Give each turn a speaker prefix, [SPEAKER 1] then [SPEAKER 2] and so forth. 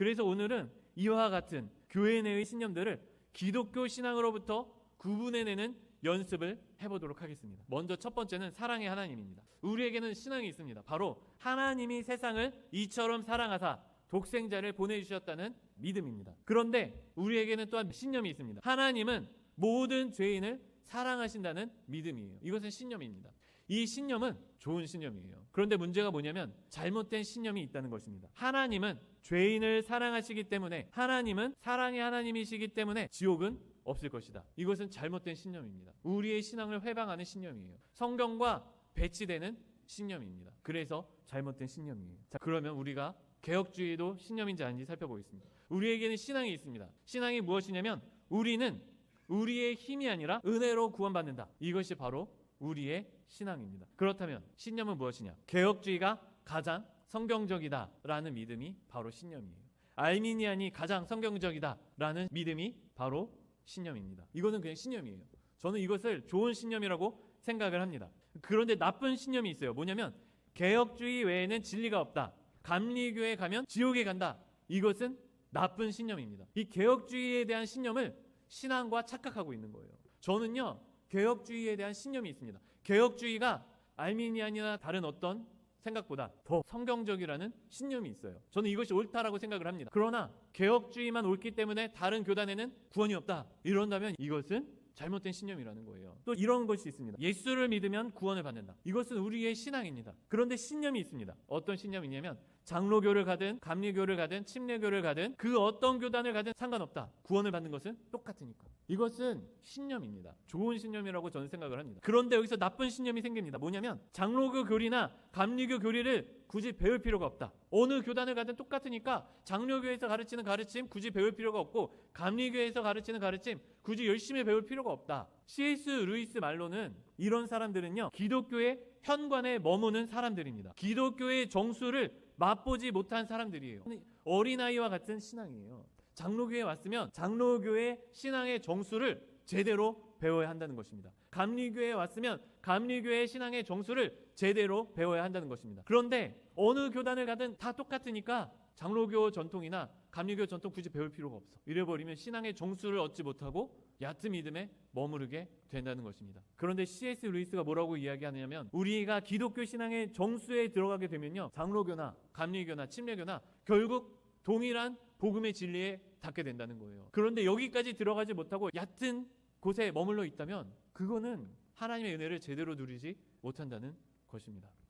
[SPEAKER 1] 그래서 오늘은 이와 같은 교회 내의 신념들을 기독교 신앙으로부터 구분해내는 연습을 해보도록 하겠습니다. 먼저 첫 번째는 사랑의 하나님입니다. 우리에게는 신앙이 있습니다. 바로 하나님이 세상을 이처럼 사랑하사 독생자를 보내주셨다는 믿음입니다. 그런데 우리에게는 또한 신념이 있습니다. 하나님은 모든 죄인을 사랑하신다는 믿음이에요. 이것은 신념입니다. 이 신념은 좋은 신념이에요. 그런데 문제가 뭐냐면 잘못된 신념이 있다는 것입니다. 하나님은 죄인을 사랑하시기 때문에, 하나님은 사랑의 하나님이시기 때문에 지옥은 없을 것이다. 이것은 잘못된 신념입니다. 우리의 신앙을 회방하는 신념이에요. 성경과 배치되는 신념입니다. 그래서 잘못된 신념이에요. 자, 그러면 우리가 개혁주의도 신념인지 아닌지 살펴보겠습니다. 우리에게는 신앙이 있습니다. 신앙이 무엇이냐면 우리는 우리의 힘이 아니라 은혜로 구원받는다. 이것이 바로 우리의 신앙입니다. 그렇다면 신념은 무엇이냐? 개혁주의가 가장 성경적이다라는 믿음이 바로 신념이에요. 알미니안이 가장 성경적이다라는 믿음이 바로 신념입니다. 이거는 그냥 신념이에요. 저는 이것을 좋은 신념이라고 생각을 합니다. 그런데 나쁜 신념이 있어요. 뭐냐면 개혁주의 외에는 진리가 없다. 감리교에 가면 지옥에 간다. 이것은 나쁜 신념입니다. 이 개혁주의에 대한 신념을 신앙과 착각하고 있는 거예요. 저는요, 개혁주의에 대한 신념이 있습니다. 개혁주의가 알미니안이나 다른 어떤 생각보다 더 성경적이라는 신념이 있어요. 저는 이것이 옳다라고 생각을 합니다. 그러나 개혁주의만 옳기 때문에 다른 교단에는 구원이 없다, 이런다면 이것은 잘못된 신념이라는 거예요. 또 이런 것이 있습니다. 예수를 믿으면 구원을 받는다. 이것은 우리의 신앙입니다. 그런데 신념이 있습니다. 어떤 신념이냐면 장로교를 가든 감리교를 가든 침례교를 가든 그 어떤 교단을 가든 상관없다. 구원을 받는 것은 똑같으니까. 이것은 신념입니다. 좋은 신념이라고 저는 생각을 합니다. 그런데 여기서 나쁜 신념이 생깁니다. 뭐냐면 장로교 교리나 감리교 교리를 굳이 배울 필요가 없다. 어느 교단을 가든 똑같으니까 장로교에서 가르치는 가르침 굳이 배울 필요가 없고 감리교에서 가르치는 가르침 굳이 열심히 배울 필요가 없다. C.S. 루이스 말로는 이런 사람들은요, 기독교의 현관에 머무는 사람들입니다. 기독교의 정수를 맛보지 못한 사람들이에요. 어린아이와 같은 신앙이에요. 장로교에 왔으면 장로교의 신앙의 정수를 제대로 배워야 한다는 것입니다. 감리교에 왔으면 감리교의 신앙의 정수를 제대로 배워야 한다는 것입니다. 그런데 어느 교단을 가든 다 똑같으니까 장로교 전통이나 감리교 전통 굳이 배울 필요가 없어. 이래버리면 신앙의 정수를 얻지 못하고 얕은 믿음에 머무르게 된다는 것입니다. 그런데 C.S. 루이스가 뭐라고 이야기하냐면 우리가 기독교 신앙의 정수에 들어가게 되면요, 장로교나 감리교나 침례교나 결국 동일한 복음의 진리에 닿게 된다는 거예요. 그런데 여기까지 들어가지 못하고 얕은 곳에 머물러 있다면 그거는 하나님의 은혜를 제대로 누리지 못한다는 것입니다.